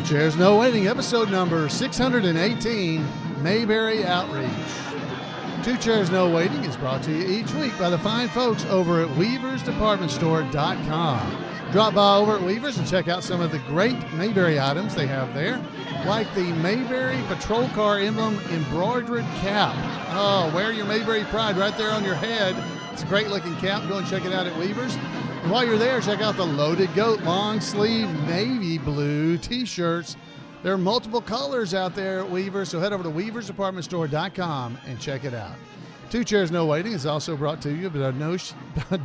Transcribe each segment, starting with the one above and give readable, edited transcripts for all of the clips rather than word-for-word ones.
Chairs No Waiting, episode number 618, Mayberry Outreach. Two Chairs No Waiting is brought to you each week by the fine folks over at weaversdepartmentstore.com. Drop by over at Weavers and check out some of the great Mayberry items they have there, like the Mayberry patrol car emblem embroidered cap. Oh, wear your Mayberry pride right there on your head. It's a great looking cap. Go and check it out at Weavers. And while you're there, check out the Loaded Goat long sleeve navy blue t-shirts. There are multiple colors out there at Weavers, so head over to weaversdepartmentstore.com and check it out. Two Chairs No Waiting is also brought to you by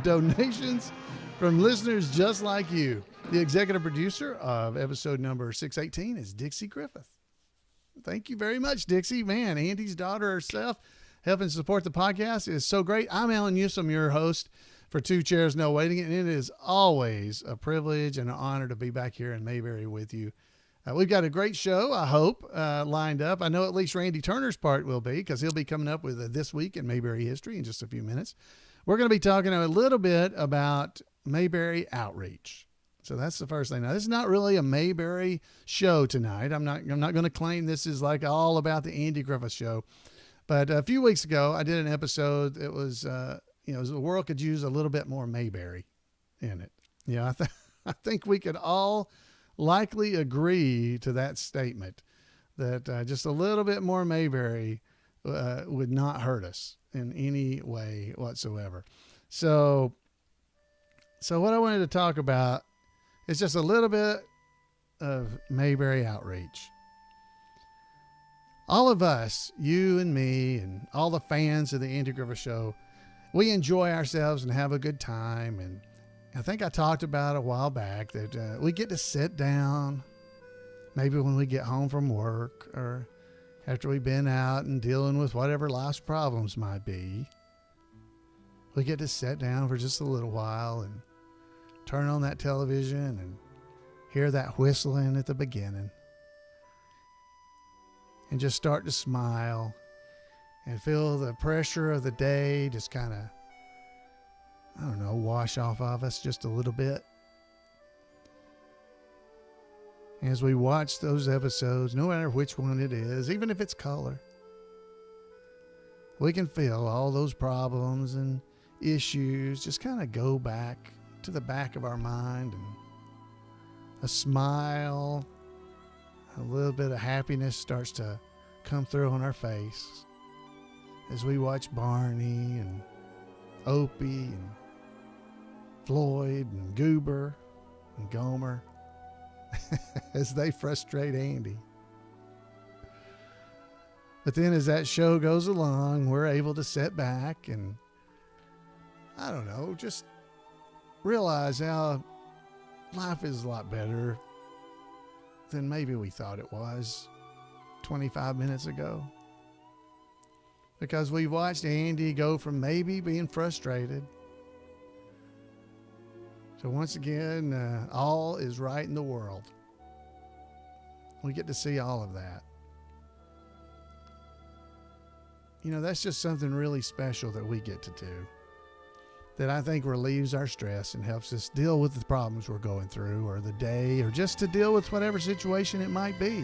donations from listeners just like you. The executive producer of episode number 618 is Dixie Griffith. Thank you very much, Dixie. Man, Andy's daughter herself helping support the podcast is so great. I'm Alan Newsom, your host for Two Chairs No Waiting, and it is always a privilege and an honor to be back here in Mayberry with you. We've got a great show, I hope, lined up. I know at least Randy Turner's part will be, because he'll be coming up with This Week in Mayberry History in just a few minutes. We're going to be talking a little bit about Mayberry Outreach. So that's the first thing. Now, this is not really a Mayberry show tonight. I'm not going to claim this is like all about the Andy Griffith show. But a few weeks ago, I did an episode. It was, the world could use a little bit more Mayberry in it. Yeah, I think we could all likely agree to that statement, that just a little bit more Mayberry would not hurt us in any way whatsoever. So what I wanted to talk about is just a little bit of Mayberry Outreach. All of us, you and me, and all the fans of the Andy Griffith Show, we enjoy ourselves and have a good time. And I think I talked about a while back that we get to sit down, maybe when we get home from work or after we've been out and dealing with whatever life's problems might be. We get to sit down for just a little while and turn on that television and hear that whistling at the beginning and just start to smile and feel the pressure of the day just kind of, wash off of us just a little bit. As we watch those episodes, no matter which one it is, even if it's color, we can feel all those problems and issues just kind of go back to the back of our mind, and a smile, a little bit of happiness starts to come through on our face as we watch Barney and Opie and Floyd and Goober and Gomer as they frustrate Andy. But then as that show goes along, we're able to sit back and, just realize how life is a lot better than maybe we thought it was 25 minutes ago. Because we watched Andy go from maybe being frustrated to once again, all is right in the world. We get to see all of that. That's just something really special that we get to do, that I think relieves our stress and helps us deal with the problems we're going through, or the day, or just to deal with whatever situation it might be.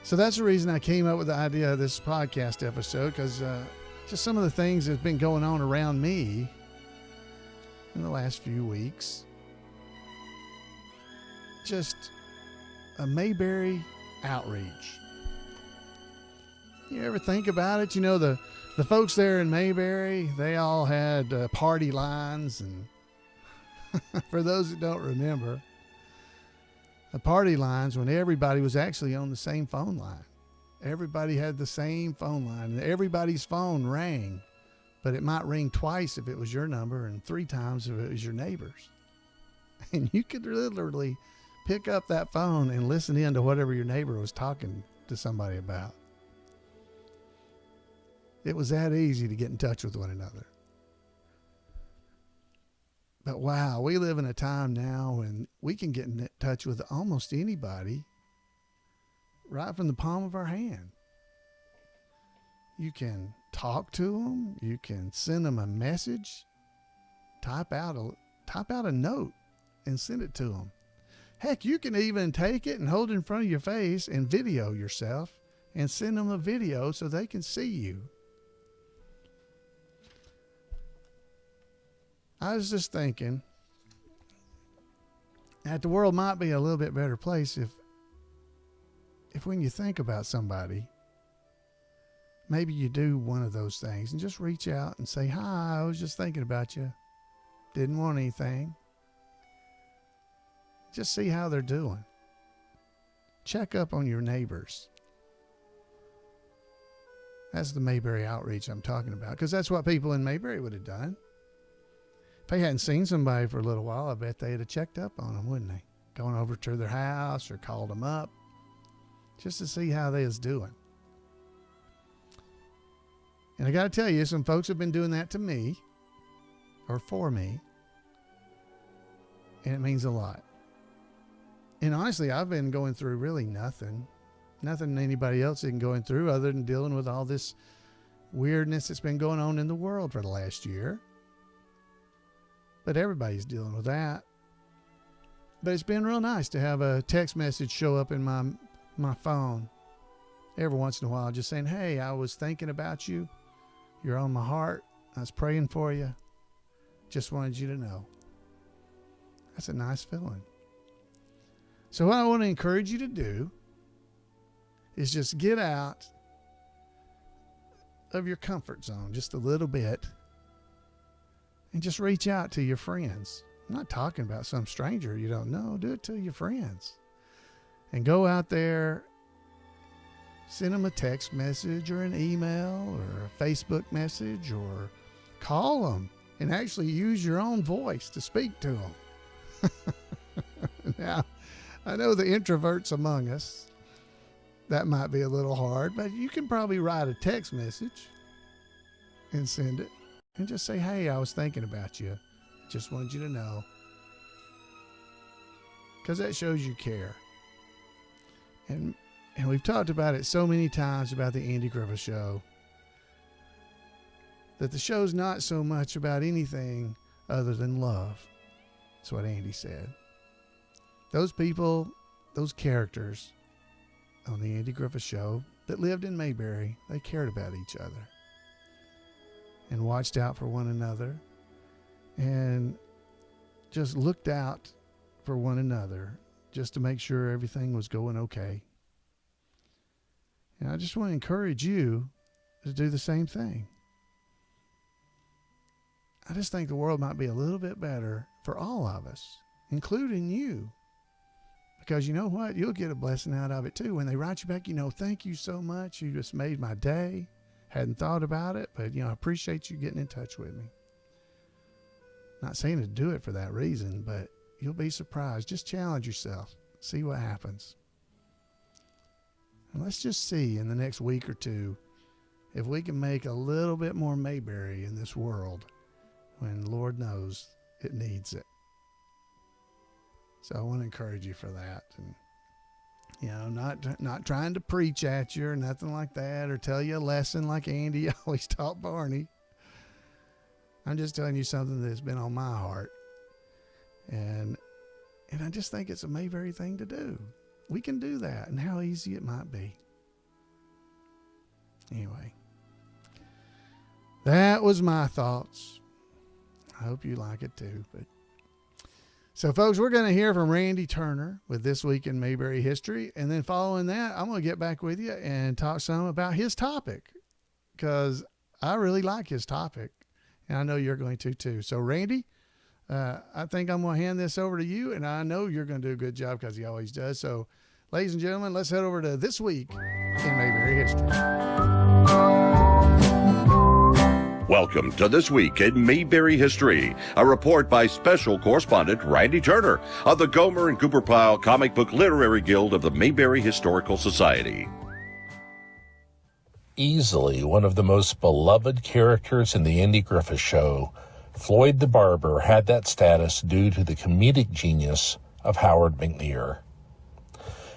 So that's the reason I came up with the idea of this podcast episode, because just some of the things that have been going on around me in the last few weeks. Just a Mayberry outreach. You ever think about it? The folks there in Mayberry, they all had party lines. And for those that don't remember, the party lines when everybody was actually on the same phone line. Everybody had the same phone line, and everybody's phone rang, but it might ring twice if it was your number and 3 times if it was your neighbor's. And you could literally pick up that phone and listen in to whatever your neighbor was talking to somebody about. It was that easy to get in touch with one another. But wow, we live in a time now when we can get in touch with almost anybody right from the palm of our hand. You can talk to them. You can send them a message, type out a note and send it to them. Heck, you can even take it and hold it in front of your face and video yourself and send them a video so they can see you. I was just thinking that the world might be a little bit better place if when you think about somebody, maybe you do one of those things and just reach out and say, hi, I was just thinking about you. Didn't want anything. Just see how they're doing. Check up on your neighbors. That's the Mayberry Outreach I'm talking about, because that's what people in Mayberry would have done. If they hadn't seen somebody for a little while, I bet they'd have checked up on them, wouldn't they? Going over to their house or called them up just to see how they was doing. And I got to tell you, some folks have been doing that to me or for me, and it means a lot. And honestly, I've been going through really nothing anybody else isn't going through other than dealing with all this weirdness that's been going on in the world for the last year. But everybody's dealing with that. But it's been real nice to have a text message show up in my phone every once in a while, just saying, hey, I was thinking about you. You're on my heart. I was praying for you. Just wanted you to know. That's a nice feeling. So what I want to encourage you to do is just get out of your comfort zone just a little bit and just reach out to your friends. I'm not talking about some stranger you don't know. Do it to your friends. And go out there, send them a text message or an email or a Facebook message, or call them and actually use your own voice to speak to them. Now, I know the introverts among us, that might be a little hard, but you can probably write a text message and send it and just say, hey, I was thinking about you. Just wanted you to know. Because that shows you care. And we've talked about it so many times about the Andy Griffith Show, that the show's not so much about anything other than love. That's what Andy said. Those people, those characters on the Andy Griffith Show that lived in Mayberry, they cared about each other and watched out for one another and just looked out for one another just to make sure everything was going okay. And I just want to encourage you to do the same thing. I just think the world might be a little bit better for all of us, including you. Because you know what? You'll get a blessing out of it too. When they write you back, thank you so much. You just made my day. Hadn't thought about it, but I appreciate you getting in touch with me. Not saying to do it for that reason, but you'll be surprised. Just challenge yourself. See what happens. And let's just see in the next week or two if we can make a little bit more Mayberry in this world when Lord knows it needs it. So I want to encourage you for that. And, not trying to preach at you or nothing like that or tell you a lesson like Andy always taught Barney. I'm just telling you something that's been on my heart. And I just think it's a Mayberry thing to do. We can do that, and how easy it might be. Anyway, that was my thoughts. I hope you like it too. So, folks, we're going to hear from Randy Turner with This Week in Mayberry History. And then following that, I'm going to get back with you and talk some about his topic, because I really like his topic, and I know you're going to too. So, Randy, I think I'm going to hand this over to you, and I know you're going to do a good job because he always does. So, ladies and gentlemen, let's head over to This Week in Mayberry History. Welcome to This Week in Mayberry History, a report by Special Correspondent Randy Turner of the Gomer and Cooper Pyle Comic Book Literary Guild of the Mayberry Historical Society. Easily one of the most beloved characters in the Andy Griffith Show, Floyd the Barber had that status due to the comedic genius of Howard McNear.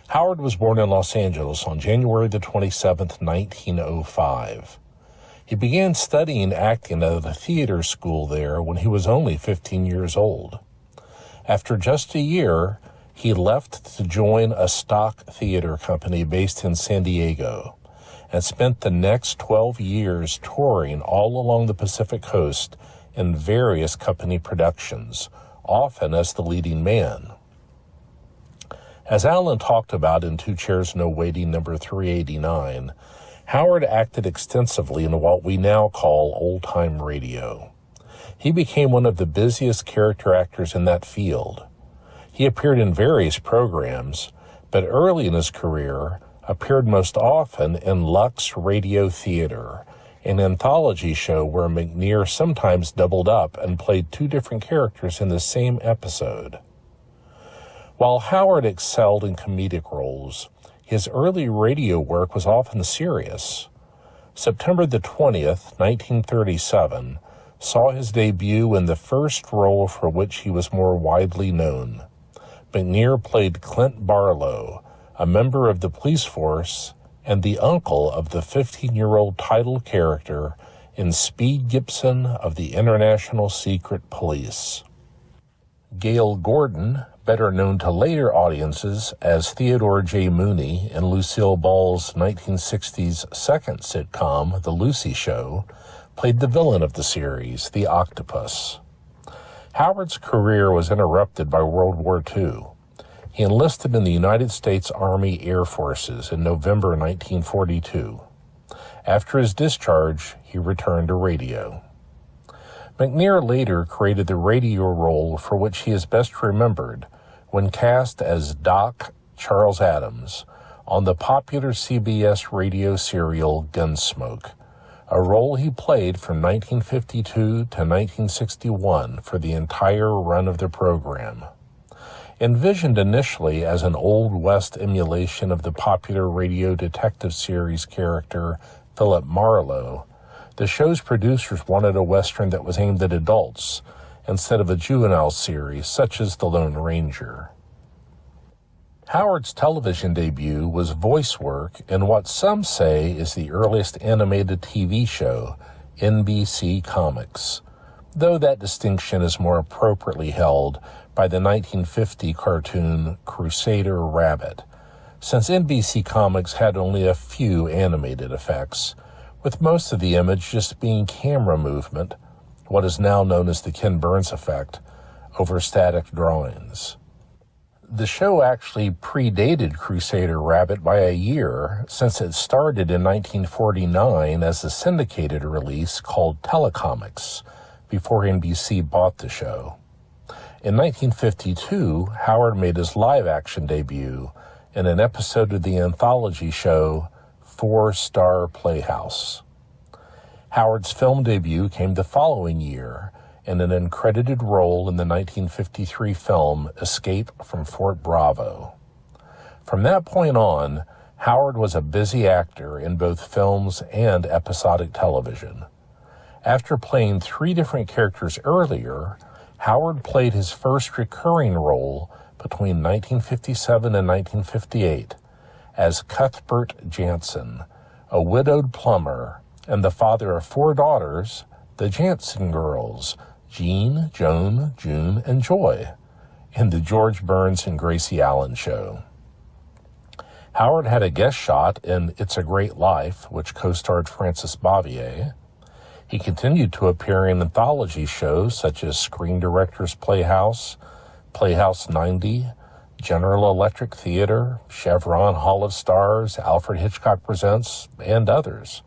Howard was born in Los Angeles on January the 27th, 1905. He began studying acting at a theater school there when he was only 15 years old. After just a year, He left to join a stock theater company based in San Diego and spent the next 12 years touring all along the Pacific Coast in various company productions, often as the leading man. As Alan talked about in Two Chairs No Waiting number 389, Howard acted extensively in what we now call old-time radio. He became one of the busiest character actors in that field. He appeared in various programs, but early in his career appeared most often in Lux Radio Theater, an anthology show where McNear sometimes doubled up and played two different characters in the same episode. While Howard excelled in comedic roles, his early radio work was often serious. September the 20th, 1937, saw his debut in the first role for which he was more widely known. McNear played Clint Barlow, a member of the police force and the uncle of the 15-year-old title character in Speed Gibson of the International Secret Police. Gail Gordon, better known to later audiences as Theodore J. Mooney in Lucille Ball's 1960s second sitcom, The Lucy Show, played the villain of the series, the Octopus. Howard's career was interrupted by World War II. He enlisted in the United States Army Air Forces in November 1942. After his discharge, he returned to radio. McNear later created the radio role for which he is best remembered when cast as Doc Charles Adams on the popular CBS radio serial Gunsmoke, a role he played from 1952 to 1961 for the entire run of the program. Envisioned initially as an Old West emulation of the popular radio detective series character Philip Marlowe, the show's producers wanted a Western that was aimed at adults instead of a juvenile series such as The Lone Ranger. Howard's television debut was voice work in what some say is the earliest animated TV show, NBC Comics, though that distinction is more appropriately held by the 1950 cartoon Crusader Rabbit, since NBC Comics had only a few animated effects, with most of the image just being camera movement, what is now known as the Ken Burns effect, over static drawings. The show actually predated Crusader Rabbit by a year, since it started in 1949 as a syndicated release called Telecomics, before NBC bought the show. In 1952, Howard made his live-action debut in an episode of the anthology show Four-Star Playhouse. Howard's film debut came the following year in an uncredited role in the 1953 film Escape from Fort Bravo. From that point on, Howard was a busy actor in both films and episodic television. After playing 3 different characters earlier, Howard played his first recurring role between 1957 and 1958 as Cuthbert Jansen, a widowed plumber and the father of 4 daughters, the Jansen girls, Jean, Joan, June, and Joy, in the George Burns and Gracie Allen Show. Howard had a guest shot in It's a Great Life, which co-starred Frances Bavier. He continued to appear in anthology shows such as Screen Directors Playhouse, Playhouse 90, General Electric Theater, Chevron Hall of Stars, Alfred Hitchcock Presents, and others.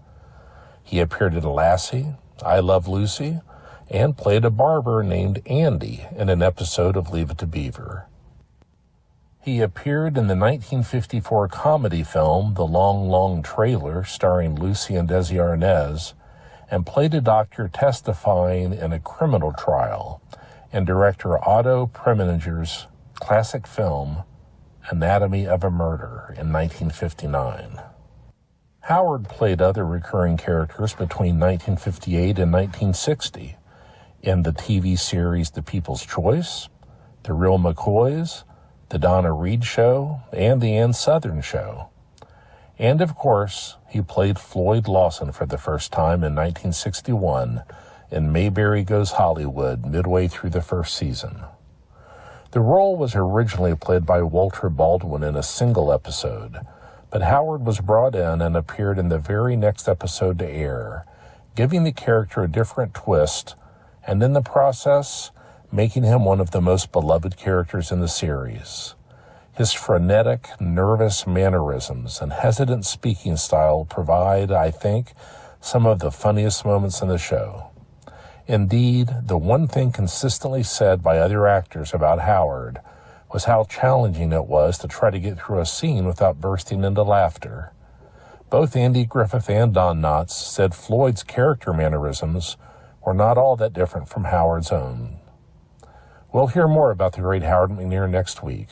He appeared in Lassie, I Love Lucy, and played a barber named Andy in an episode of Leave It to Beaver. He appeared in the 1954 comedy film The Long, Long Trailer, starring Lucy and Desi Arnaz, and played a doctor testifying in a criminal trial in director Otto Preminger's classic film Anatomy of a Murder in 1959. Howard played other recurring characters between 1958 and 1960 in the TV series The People's Choice, The Real McCoys, The Donna Reed Show, and The Ann Sothern Show. And of course, he played Floyd Lawson for the first time in 1961 in Mayberry Goes Hollywood midway through the first season. The role was originally played by Walter Baldwin in a single episode, but Howard was brought in and appeared in the very next episode to air, giving the character a different twist, and in the process, making him one of the most beloved characters in the series. His frenetic, nervous mannerisms and hesitant speaking style provide, I think, some of the funniest moments in the show. Indeed, the one thing consistently said by other actors about Howard was how challenging it was to try to get through a scene without bursting into laughter. Both Andy Griffith and Don Knotts said Floyd's character mannerisms were not all that different from Howard's own. We'll hear more about the great Howard McNear next week.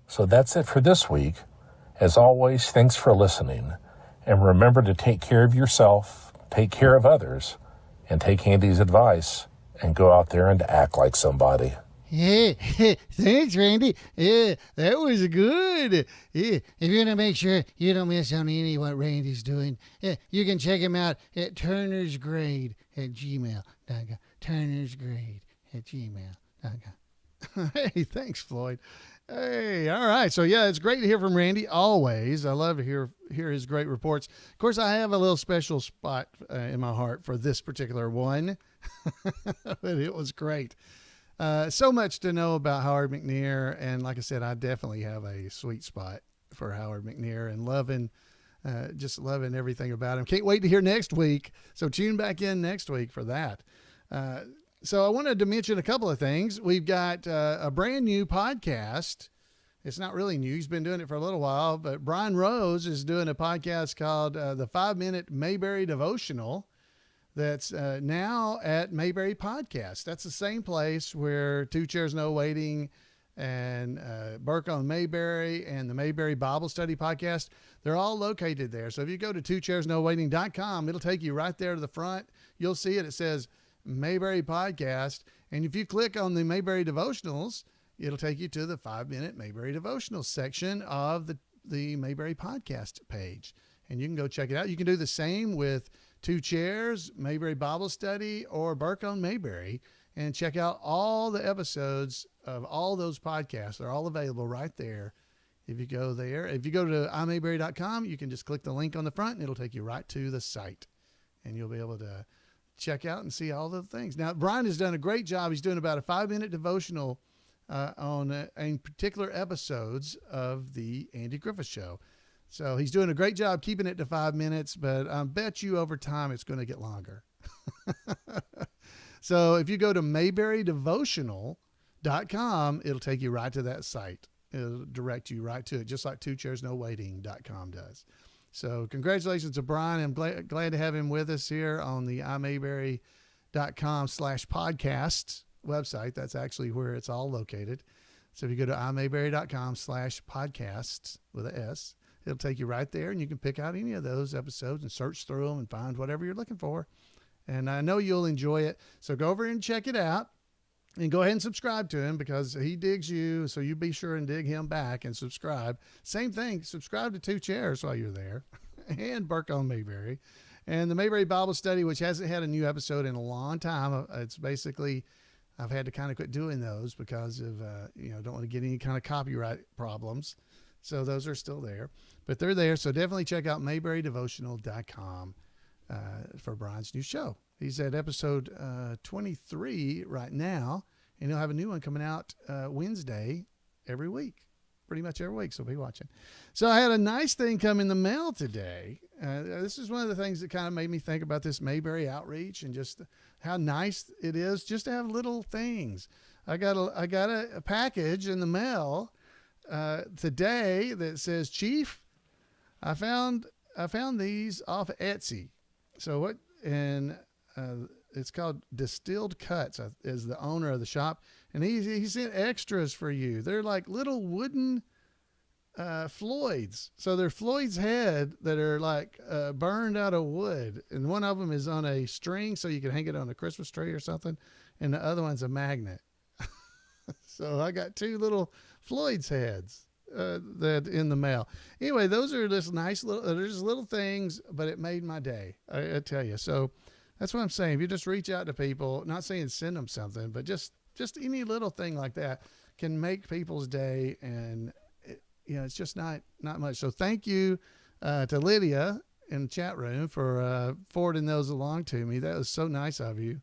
So that's it for this week. As always, thanks for listening. And remember to take care of yourself, take care of others, and take Andy's advice and go out there and act like somebody. Yeah, thanks, Randy. Yeah, that was good. Yeah, if you want to make sure you don't miss on any of what Randy's doing, you can check him out at turnersgrade@gmail.com. turnersgrade@gmail.com. Hey, thanks, Floyd. Hey, all right. So, yeah, it's great to hear from Randy always. I love to hear his great reports. Of course, I have a little special spot in my heart for this particular one. But it was great. So much to know about Howard McNear. And like I said, I definitely have a sweet spot for Howard McNear and just loving everything about him. Can't wait to hear next week. So tune back in next week for that. So I wanted to mention a couple of things. We've got a brand new podcast. It's not really new. He's been doing it for a little while, but Brian Rose is doing a podcast called the 5-Minute Mayberry Devotional that's now at Mayberry Podcast. That's the same place where Two Chairs No Waiting and Burke on Mayberry and the Mayberry Bible Study Podcast, they're all located there. So if you go to twochairsnowaiting.com, it'll take you right there to the front. You'll see it. It says Mayberry Podcast. And if you click on the Mayberry Devotionals, it'll take you to the 5-Minute Mayberry Devotionals section of the Mayberry Podcast page. And you can go check it out. You can do the same with Two Chairs, Mayberry Bible Study, or Burke on Mayberry, and check out all the episodes of all those podcasts. They're all available right there. If you go there, if you go to imayberry.com, you can just click the link on the front and it'll take you right to the site. And you'll be able to check out and see all the things. Now, Brian has done a great job. He's doing about a 5-minute devotional in particular episodes of the Andy Griffith Show. So he's doing a great job keeping it to 5 minutes, but I bet you over time it's going to get longer. So if you go to mayberrydevotional.com, it'll take you right to that site. It'll direct you right to it, just like twochairsnowaiting.com does. So congratulations to Brian. I'm glad to have him with us here on the imayberry.com/podcast website. That's actually where it's all located. So if you go to imayberry.com/podcasts with an S, it'll take you right there, and you can pick out any of those episodes and search through them and find whatever you're looking for. And I know you'll enjoy it. So go over and check it out. And go ahead and subscribe to him because he digs you. So you be sure and dig him back and subscribe. Same thing. Subscribe to Two Chairs while you're there. And Burke on Mayberry. And the Mayberry Bible Study, which hasn't had a new episode in a long time. It's basically, I've had to kind of quit doing those because of, don't want to get any kind of copyright problems. So those are still there. But they're there. So definitely check out mayberrydevotional.com for Brian's new show. He's at episode 23 right now, and he'll have a new one coming out Wednesday every week, pretty much every week, so be watching. So I had a nice thing come in the mail today. This is one of the things that kind of made me think about this Mayberry Outreach and just how nice it is just to have little things. I got a package in the mail today that says, Chief, I found these off of Etsy. So what, and it's called Distilled Cuts is the owner of the shop. And he sent extras for you. They're like little wooden Floyds. So they're Floyd's head that are like burned out of wood. And one of them is on a string so you can hang it on a Christmas tree or something. And the other one's a magnet. So I got two little Floyd's heads that in the mail. Anyway, those are just nice little things, but it made my day. I tell you. So that's what I'm saying. If you just reach out to people, not saying send them something, but just any little thing like that. can make people's day, and it's just not much. So thank you to Lydia in the chat room for forwarding those along to me. That was so nice of you.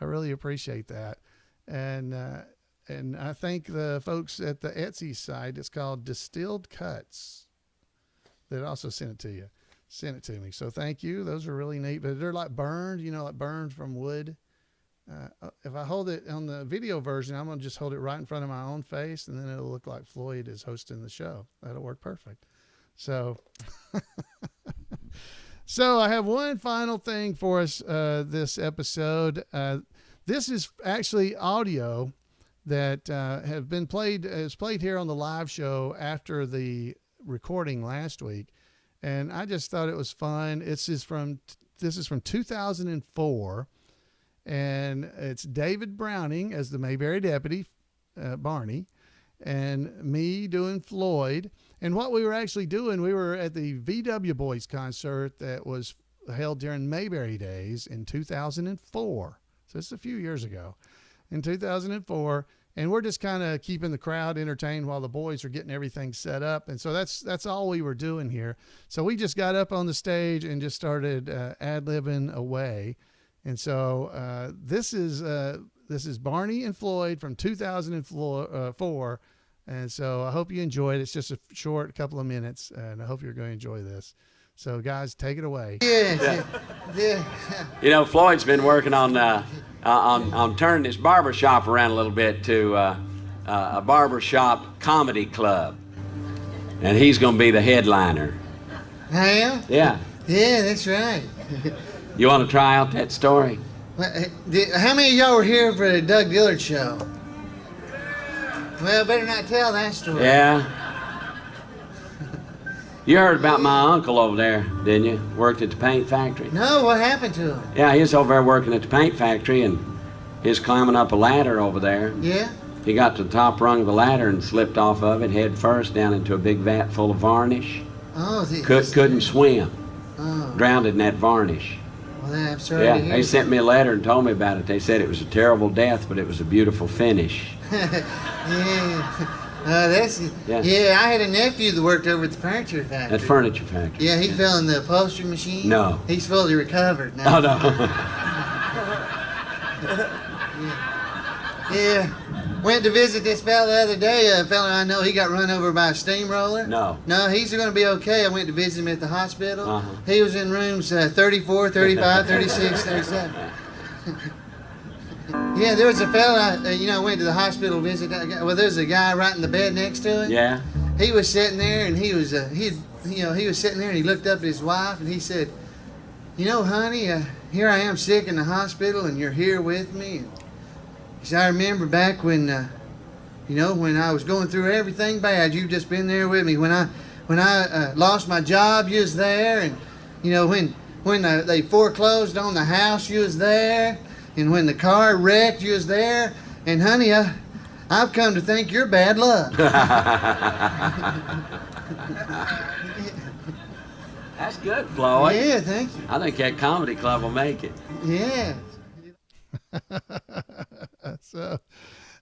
I really appreciate that. And I thank the folks at the Etsy site. It's called Distilled Cuts that also sent it to me. So thank you. Those are really neat, but they're like burned, like burned from wood. If I hold it on the video version, I'm going to just hold it right in front of my own face, and then it'll look like Floyd is hosting the show. That'll work perfect. So, so I have one final thing for us this episode. This is actually audio that is played here on the live show after the recording last week, and I just thought it was fun. This is from 2004. And it's David Browning as the Mayberry Deputy, Barney, and me doing Floyd. And what we were actually doing, we were at the VW Boys concert that was held during Mayberry Days in 2004. So it's a few years ago, in 2004. And we're just kind of keeping the crowd entertained while the boys are getting everything set up. And so that's all we were doing here. So we just got up on the stage and just started ad-libbing away. And so this is Barney and Floyd from 2004, and so I hope you enjoyed it. It's just a short couple of minutes, and I hope you're going to enjoy this. So, guys, take it away. Yeah. Floyd's been working on turning his barber shop around a little bit to a barber shop comedy club, and he's going to be the headliner. I am? Yeah. Yeah, that's right. You want to try out that story? How many of y'all were here for the Doug Dillard show? Well, better not tell that story. Yeah. You heard about my uncle over there, didn't you? Worked at the paint factory. No, what happened to him? Yeah, he was over there working at the paint factory, and he was climbing up a ladder over there. Yeah? He got to the top rung of the ladder and slipped off of it head first down into a big vat full of varnish. Oh, couldn't swim. Oh. Drowned in that varnish. Well, I'm sorry Yeah, to hear they that. sent me a letter and told me about it. They said it was a terrible death, but it was a beautiful finish. Yeah. Yeah. Yeah, I had a nephew that worked over at the furniture factory. At furniture factory. Yeah, he fell in the upholstery machine. No. He's fully recovered now. Oh, no. Yeah. Went to visit this fella the other day. A fella I know, he got run over by a steamroller. No. No, he's going to be okay. I went to visit him at the hospital. Uh-huh. He was in rooms 34, 35, 36, 37. Yeah, there was a fella, went to the hospital to visit. Well, there's a guy right in the bed next to him. Yeah. He was sitting there, and he was sitting there, and he looked up at his wife, and he said, honey, here I am sick in the hospital, and you're here with me. And he said, I remember back when, when I was going through everything bad, you've just been there with me. When I lost my job, you was there, and when they foreclosed on the house, you was there. And when the car wrecked, you was there. And honey, I've come to think you're bad luck. That's good, Floyd. Yeah, thank you. I think that comedy club will make it. Yeah. So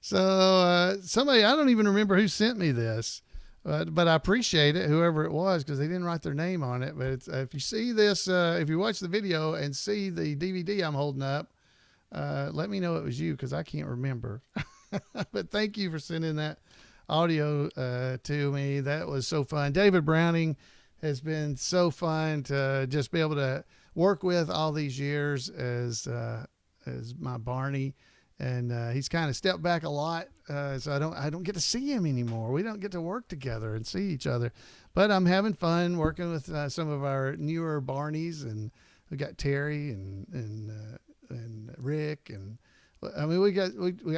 somebody, I don't even remember who sent me this, but I appreciate it, whoever it was, because they didn't write their name on it. But it's, if you see this, if you watch the video and see the DVD I'm holding up, let me know it was you, because I can't remember. But thank you for sending that audio to me. That was so fun. David Browning has been so fun to just be able to work with all these years as my Barney. And he's kind of stepped back a lot, so I don't get to see him anymore. We don't get to work together and see each other. But I'm having fun working with some of our newer Barneys, and we got Terry and Rick, and I mean we got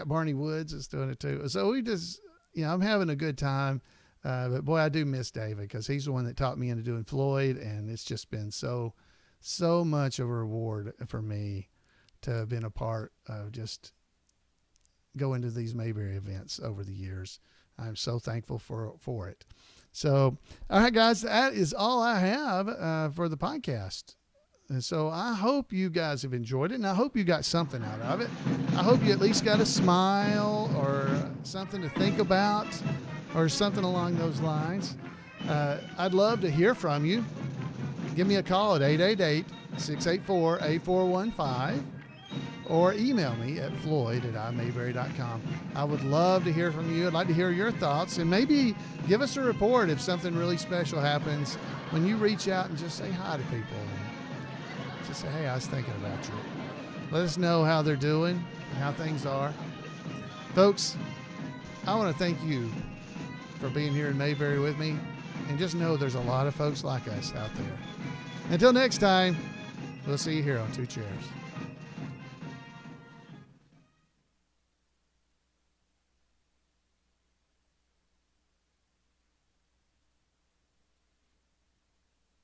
Barney Woods that's doing it too. So we just I'm having a good time. But boy, I do miss David, because he's the one that taught me into doing Floyd, and it's just been so much of a reward for me to have been a part of just going to these Mayberry events over the years. I'm so thankful for it. So, all right, guys, that is all I have for the podcast. And so I hope you guys have enjoyed it, and I hope you got something out of it. I hope you at least got a smile or something to think about, or something along those lines, I'd love to hear from you. Give me a call at 888-684-8415 or email me at floyd@imayberry.com. I would love to hear from you. I'd like to hear your thoughts, and maybe give us a report if something really special happens when you reach out and just say hi to people. Just say, hey, I was thinking about you. Let us know how they're doing and how things are. Folks, I want to thank you for being here in Mayberry with me, and just know there's a lot of folks like us out there. Until next time, we'll see you here on Two Chairs.